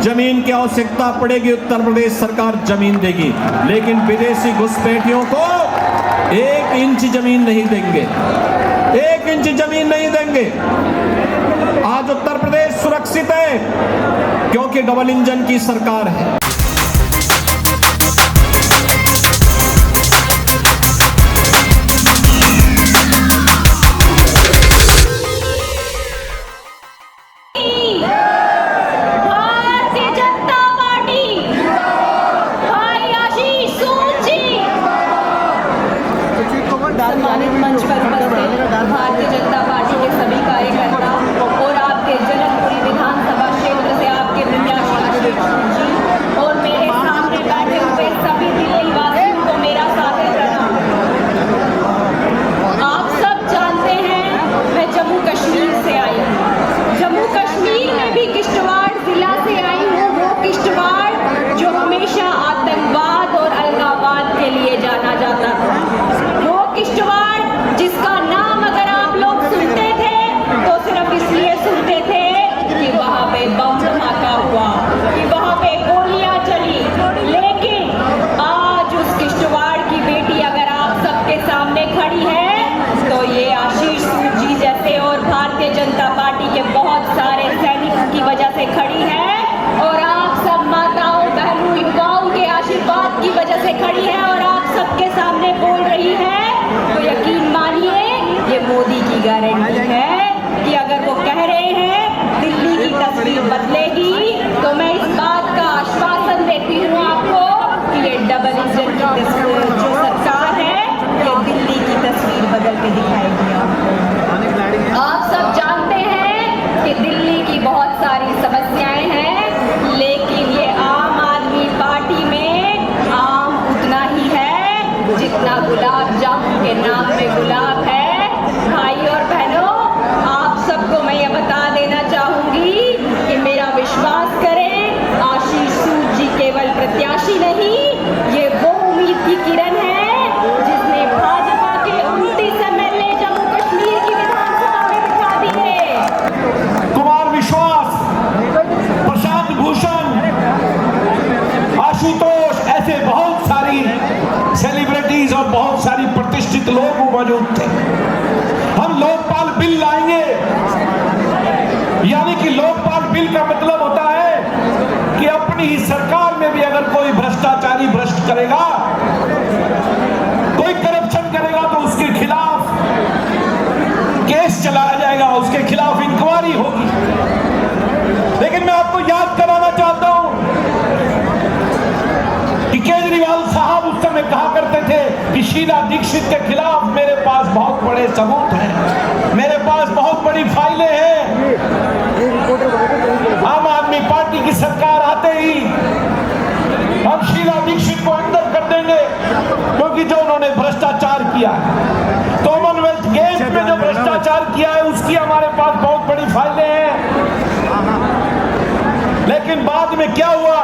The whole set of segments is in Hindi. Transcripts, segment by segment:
जमीन की आवश्यकता पड़ेगी उत्तर प्रदेश सरकार जमीन देगी, लेकिन विदेशी घुसपैठियों को 1 इंच जमीन नहीं देंगे, 1 इंच जमीन नहीं देंगे। आज उत्तर प्रदेश सुरक्षित है क्योंकि डबल इंजन की सरकार है। सम्मानित मंच पर उपस्थित भारतीय जनता पार्टी के सभी कार्यकर्ता और आपके जनकपुरी विधानसभा क्षेत्र से आपके प्रत्याशी जी और मेरे सामने बैठे हुए सभी दिल्ली वासियों को मेरा सादर प्रणाम। आप सब जानते हैं मैं जम्मू कश्मीर से आई हूँ। जम्मू कश्मीर में भी किश्तवाड़ जिला से आई हूँ, वो किश्तवाड़ जो हमेशा आतंकवाद और अलगाववाद के लिए जाना जाता था, वो किश्तवाड़ जिसका नाम अगर आप लोग सुनते थे तो सिर्फ इसलिए सुनते थे कि वहाँ पे बम धमाका हुआ, कि वहाँ पे गोलियां चली। लेकिन आज उस किश्तवाड़ की बेटी अगर आप सबके सामने खड़ी है तो ये आशीष सूद जी जैसे और भारतीय जनता पार्टी के बहुत सारे सैनिकों की वजह से खड़ी है, और आप सब माताओं बहनों युवाओं के आशीर्वाद की वजह से खड़ी है और आप सबके सामने बोल रही है। तो यकीन मानिए ये मोदी की गारंटी है कि अगर वो कह रहे हैं दिल्ली की तस्वीर बदलेगी, तो मैं इस बात का आश्वासन देती हूँ आपको कि ये डबल इंजन की तस्वीर जो सरकार है ये दिल्ली की तस्वीर बदल के दिखाएगी आपको। आप सब जानते हैं कि दिल्ली की बहुत सारी समस्याएं हैं, लेकिन ये आम आदमी पार्टी में आम उतना ही है जितना गुलाब जामुन के नाम में गुलाब है। भाई और बहनों, आप सबको मैं ये बता देना चाहूंगी कि मेरा विश्वास करें, आशीष सूद जी केवल प्रत्याशी नहीं, ये वो उम्मीद की किरण है जिसने भाजपा के 29 MLA जम्मू कश्मीर की विधानसभा में बिठा दिए। कुमार विश्वास, प्रशांत भूषण, आशुतोष, ऐसे बहुत सारी सेलिब्रिटीज और बहुत सारी प्रतिष्ठित लोग मौजूद थे। हम लोकपाल बिल लाएंगे, यानी कि लोकपाल बिल का मतलब होता है कि अपनी ही सरकार में भी अगर कोई भ्रष्टाचारी भ्रष्ट करेगा, कोई करप्शन करेगा, तो उसके खिलाफ केस चलाया जाएगा, उसके खिलाफ इंक्वायरी होगी। लेकिन मैं आपको याद कराना चाहता हूं कि केजरीवाल साहब उस समय कहा करते थे कि शीला दीक्षित के खिलाफ मेरे पास बहुत बड़े सबूत हैं, मेरे पास बहुत बड़ी फाइलें हैं। आम आदमी पार्टी की सरकार आते ही हम शीला दीक्षित को अंदर कर देंगे, क्योंकि जो उन्होंने भ्रष्टाचार किया, कॉमनवेल्थ गेम्स में जो भ्रष्टाचार किया है उसकी हमारे पास बहुत बड़ी फाइलें हैं। लेकिन बाद में क्या हुआ,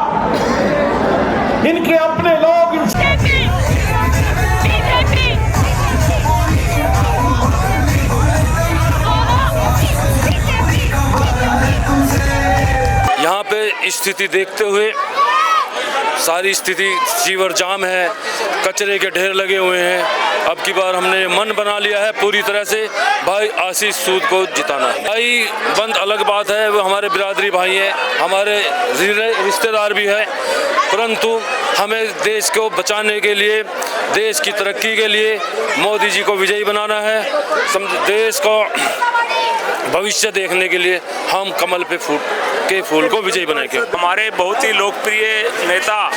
इनके अपने लोग यहाँ पे स्थिति देखते हुए सारी स्थिति सीवर जाम है, कचरे के ढेर लगे हुए हैं। अब की बार हमने मन बना लिया है पूरी तरह से भाई आशीष सूद को जिताना है। भाई बंद अलग बात है, वो हमारे बिरादरी भाई हैं, हमारे रिश्तेदार भी हैं, परंतु हमें देश को बचाने के लिए, देश की तरक्की के लिए मोदी जी को विजयी बनाना है। देश को भविष्य देखने के लिए हम कमल पे फूल को विजयी बनाएंगे। हमारे बहुत ही लोकप्रिय नेता,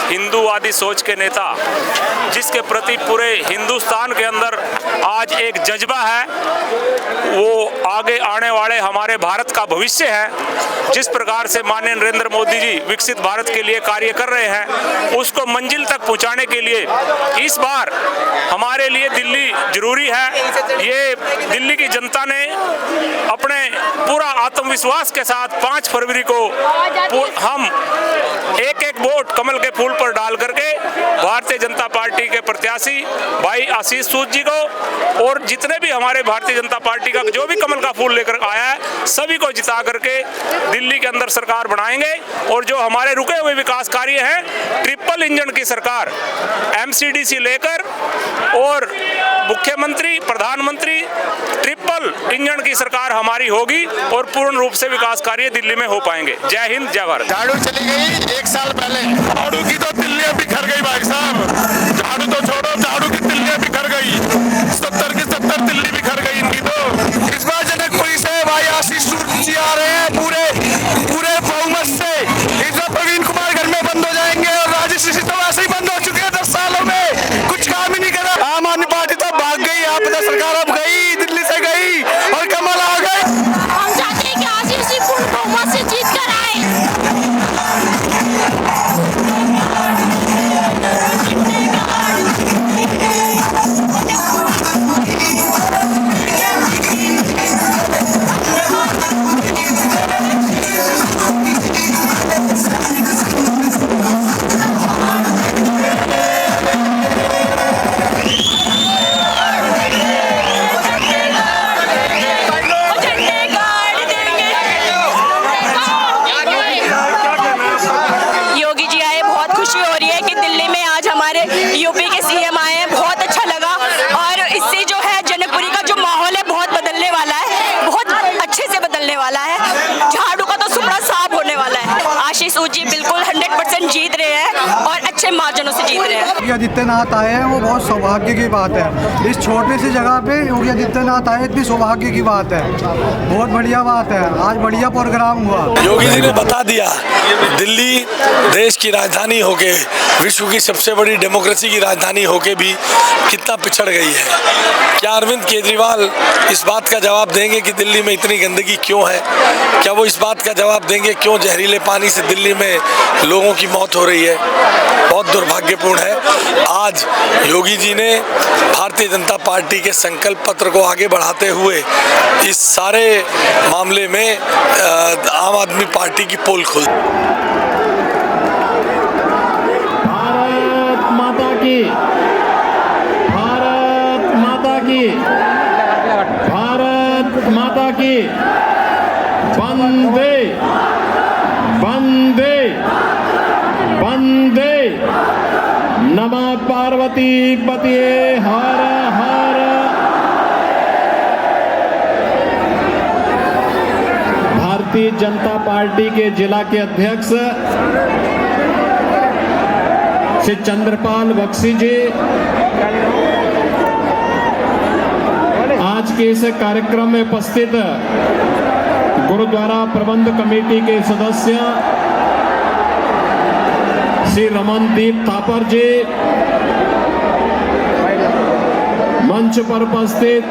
हिंदूवादी सोच के नेता, जिसके प्रति पूरे हिंदुस्तान के अंदर आज एक जज्बा है, वो आगे आने वाले हमारे भारत का भविष्य है। जिस प्रकार से माननीय नरेंद्र मोदी जी विकसित भारत के लिए कार्य कर रहे हैं, उसको मंजिल तक पहुंचाने के लिए इस बार हमारे लिए दिल्ली जरूरी है। ये दिल्ली की जनता ने अपने पूरा आत्मविश्वास के साथ 5 फरवरी को हम एक वोट कमल के फूल पर डाल करके भारतीय जनता पार्टी के प्रत्याशी प्रत्याशी भाई आशीष सूद जी को और जितने भी हमारे भारतीय जनता पार्टी का जो भी कमल का फूल लेकर आया है सभी को जिता करके दिल्ली के अंदर सरकार बनाएंगे। और जो हमारे रुके हुए विकास कार्य हैं, ट्रिपल इंजन की सरकार MCD से लेकर और मुख्यमंत्री प्रधानमंत्री ट्रिपल इंजन की सरकार हमारी होगी और पूर्ण रूप से विकास कार्य दिल्ली में हो पाएंगे। जय हिंद, जय भारत। झाड़ू चली गई 1 साल पहले, झाड़ू की तो तिल्लियां बिखर गई भाई साहब। झाड़ू तो छोड़ो, झाड़ू की तिल्लियां बिखर गई, 70 की 70 तिल्ली बिखर गई इनकी। तो इस बार जनकपुरी से भाई आशीष सूद जी आ रहे हैं पूरे बहुमत से। इस बार प्रवीण कुमार घर में बंद हो जाएंगे और राजेश ऋषि तो वैसे ही बंद हो चुके हैं 10 सालों में, कुछ काम ही नहीं करा। आम आदमी पार्टी तो भाग गई, आपदा सरकार अब गई, दिल्ली से गई और कमल आ गए। हम चाहते हैं कि आशीष जी पूर्ण बहुमत से जीत कर आए। यूपी के CM आए हैं, बहुत अच्छा लगा और इससे जो है जनकपुरी का जो माहौल है बहुत बदलने वाला है, बहुत अच्छे से बदलने वाला है। झाड़ू का तो सुपड़ा साफ होने वाला है। आशीष सूद जी बिल्कुल 100% जीत रहे हैं और अच्छे मार्जिनों से जीत रहे हैं। योगी आदित्यनाथ आए हैं, वो बहुत सौभाग्य की बात है। इस छोटे सी जगह पे योगी आदित्यनाथ आए, इतनी सौभाग्य की बात है, बहुत बढ़िया बात है। आज बढ़िया प्रोग्राम हुआ। योगी जी ने बता दिया दिल्ली देश की राजधानी होके, विश्व की सबसे बड़ी डेमोक्रेसी की राजधानी होके भी कितना पिछड़ गई है। क्या अरविंद केजरीवाल इस बात का जवाब देंगे कि दिल्ली में इतनी गंदगी क्यों है? क्या वो इस बात का जवाब देंगे क्यों जहरीले पानी से दिल्ली में लोगों की मौत हो रही है? बहुत दुर्भाग्यपूर्ण है। आज योगी जी ने भारतीय जनता पार्टी के संकल्प पत्र को आगे बढ़ाते हुए इस सारे मामले में आम आदमी पार्टी की पोल खोल। भारत माता की, भारत माता की, भारत माता की। वंदे वंदे वंदे नमः पार्वती पतिये हर हर। भारतीय जनता पार्टी के जिला के अध्यक्ष श्री चंद्रपाल बख्शी जी आज के इस कार्यक्रम में उपस्थित गुरुद्वारा प्रबंध कमेटी के सदस्य श्री रमनदीप थापर जी, मंच पर उपस्थित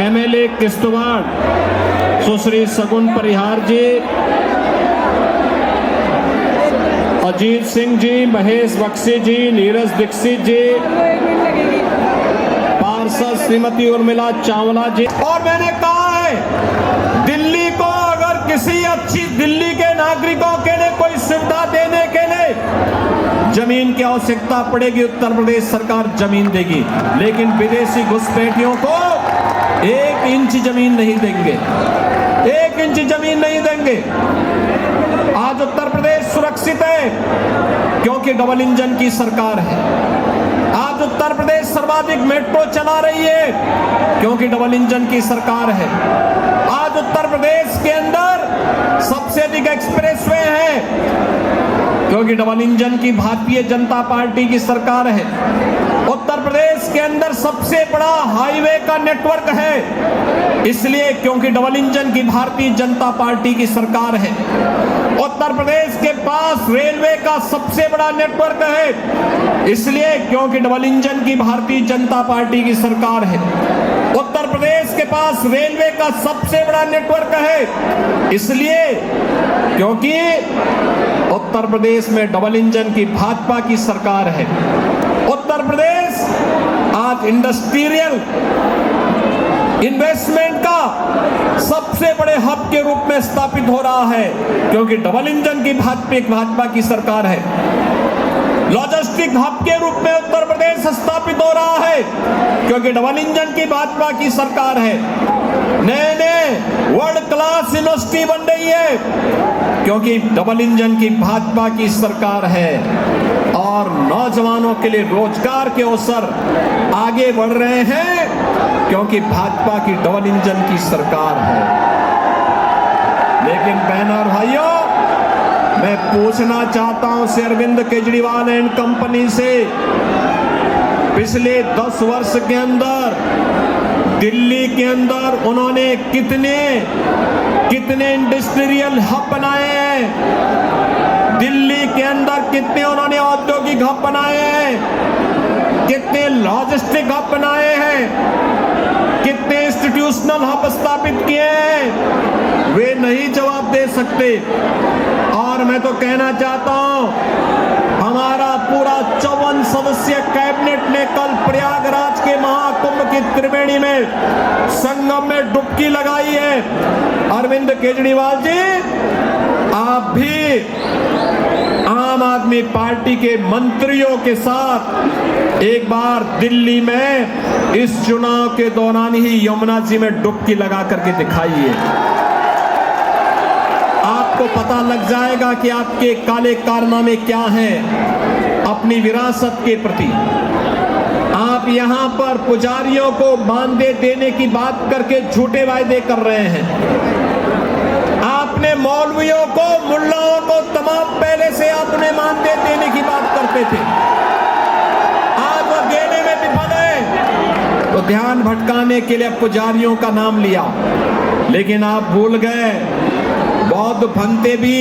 MLA किश्तवाड़ सुश्री सगुन परिहार जी, अजीत सिंह जी, महेश बख्शी जी, नीरज दीक्षित जी, पार्षद श्रीमती उर्मिला चावला जी। और मैंने कहा है दिल्ली को अगर किसी अच्छी दिल्ली के नागरिकों के लिए कोई सुविधा देने के लिए जमीन की आवश्यकता पड़ेगी, उत्तर प्रदेश सरकार जमीन देगी, लेकिन विदेशी घुसपैठियों को 1 इंच जमीन नहीं देंगे, 1 इंच जमीन नहीं देंगे। आज उत्तर प्रदेश सुरक्षित है क्योंकि डबल इंजन की सरकार है। आज उत्तर प्रदेश सर्वाधिक मेट्रो चला रही है क्योंकि डबल इंजन की सरकार है। आज उत्तर प्रदेश के अंदर सबसे अधिक एक्सप्रेसवे है क्योंकि डबल इंजन की भारतीय जनता पार्टी की सरकार है। उत्तर प्रदेश के अंदर सबसे बड़ा हाईवे का नेटवर्क है इसलिए क्योंकि डबल इंजन की भारतीय जनता पार्टी की सरकार है। उत्तर प्रदेश के पास रेलवे का सबसे बड़ा नेटवर्क है इसलिए क्योंकि डबल इंजन की भारतीय जनता पार्टी की सरकार है। उत्तर प्रदेश के पास रेलवे का सबसे बड़ा नेटवर्क है इसलिए क्योंकि उत्तर प्रदेश में डबल इंजन की भाजपा की सरकार है। उत्तर प्रदेश आज इंडस्ट्रियल इन्वेस्टमेंट का सबसे बड़े हब के रूप में स्थापित हो रहा है क्योंकि डबल इंजन की भाजपा की सरकार है। लॉजिस्टिक हब के रूप में उत्तर प्रदेश स्थापित हो रहा है, क्योंकि डबल इंजन की भाजपा की सरकार है। नए नए वर्ल्ड क्लास यूनिवर्सिटी बन रही है, क्योंकि डबल इंजन की भाजपा की सरकार है। और नौजवानों के लिए रोजगार के अवसर आगे बढ़ रहे हैं, क्योंकि भाजपा की डबल इंजन की सरकार है। लेकिन बहनों और भाइयों, मैं पूछना चाहता हूं श्री अरविंद केजरीवाल एंड कंपनी से, पिछले 10 वर्ष के अंदर दिल्ली के अंदर उन्होंने कितने इंडस्ट्रियल हब बनाए हैं, दिल्ली के अंदर कितने उन्होंने औद्योगिक हब बनाए हैं, कितने लॉजिस्टिक हब बनाए हैं, कितने इंस्टीट्यूशनल हब स्थापित किए हैं, वे नहीं जवाब दे सकते। और मैं तो कहना चाहता हूं, हमारा पूरा 54 सदस्यीय कैबिनेट ने कल प्रयागराज के महाकुंभ की त्रिवेणी में संगम में डुबकी लगाई है। अरविंद केजरीवाल जी, आप भी आम आदमी पार्टी के मंत्रियों के साथ एक बार दिल्ली में इस चुनाव के दौरान ही यमुना जी में डुबकी लगा करके दिखाइए। आपको पता लग जाएगा कि आपके काले कारनामे क्या हैं अपनी विरासत के प्रति। आप यहां पर पुजारियों को मानदेय देने की बात करके झूठे वायदे कर रहे हैं। आपने मौलवियों को, मुल्लाओं को तमाम पहले से आपने मानदेय देने की बात करते थे, आज वो देने में विफल है। तो ध्यान भटकाने के लिए पुजारियों का नाम लिया, लेकिन आप भूल गए बौद्ध भंते भी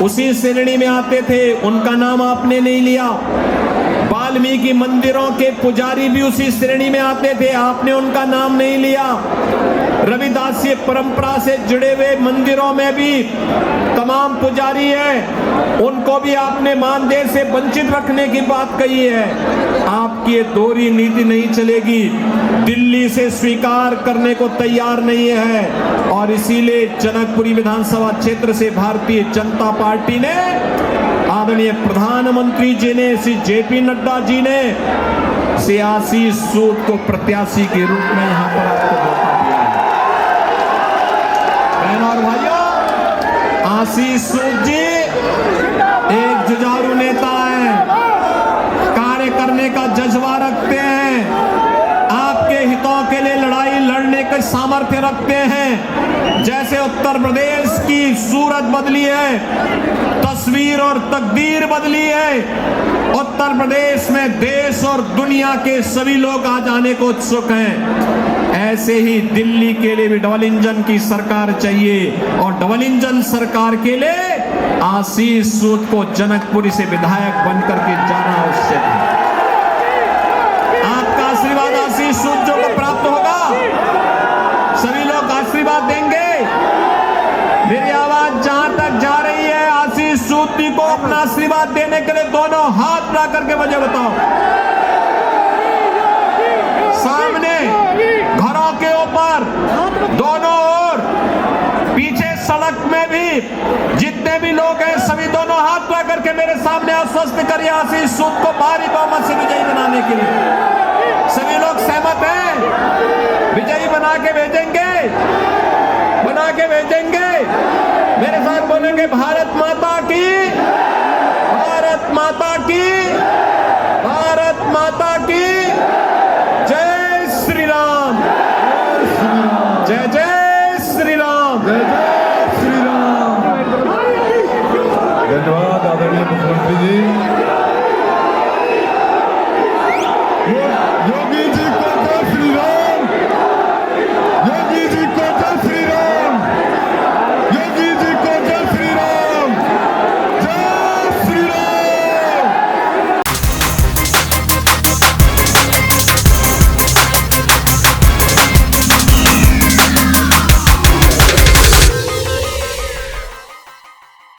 उसी श्रेणी में आते थे, उनका नाम आपने नहीं लिया। वाल्मीकि मंदिरों के पुजारी भी उसी श्रेणी में आते थे, आपने उनका नाम नहीं लिया। रविदासीय परंपरा से जुड़े हुए मंदिरों में भी तमाम पुजारी हैं, उनको भी आपने मानदेय से वंचित रखने की बात कही है। आपकी ये दोहरी नीति नहीं चलेगी, दिल्ली से स्वीकार करने को तैयार नहीं है। और इसीलिए जनकपुरी विधानसभा क्षेत्र से भारतीय जनता पार्टी ने, आदरणीय प्रधानमंत्री जी ने, श्री जेपी नड्डा जी ने सियासी सूद को प्रत्याशी के रूप में यहां पर आपको मौका दिया है। बहनों और भाइयों, आशीष सूद जी एक जुझारू नेता है, कार्य करने का जज्बा रखते हैं, आपके हितों के लिए लड़ाई लड़ने का सामर्थ्य रखते हैं। जैसे उत्तर प्रदेश की सूरत बदली है, तस्वीर और तकदीर बदली है, उत्तर प्रदेश में देश और दुनिया के सभी लोग आज आने को उत्सुक हैं। ऐसे ही दिल्ली के लिए भी डबल इंजन की सरकार चाहिए, और डबल इंजन सरकार के लिए आशीष सूद को जनकपुरी से विधायक बनकर के जाना आवश्यक है। आपका आशीर्वाद आशीष सूद जो को प्राप्त होगा, सभी लोग आशीर्वाद देंगे। मेरी आवाज जहां तक जा रही है, आशीष सूद जी को अपना आशीर्वाद देने के लिए दोनों हाथ ला करके मुझे बताओ। सामने घरों के ऊपर, दोनों ओर, पीछे सड़क में भी जितने भी लोग हैं, सभी दोनों हाथ ला करके मेरे सामने आश्वस्त करिए आशीष सूद को भारी बहुमत से विजयी बनाने के लिए। सभी लोग सहमत हैं? विजयी बना के भेजेंगे, बना के भेजेंगे। मेरे साथ बोलेंगे भारत माता की, भारत माता की, भारत माता की। जय श्री राम, जय जय श्री राम, जय जय श्री राम। धन्यवाद आदरणीय मुख्यमंत्री जी। योगी जी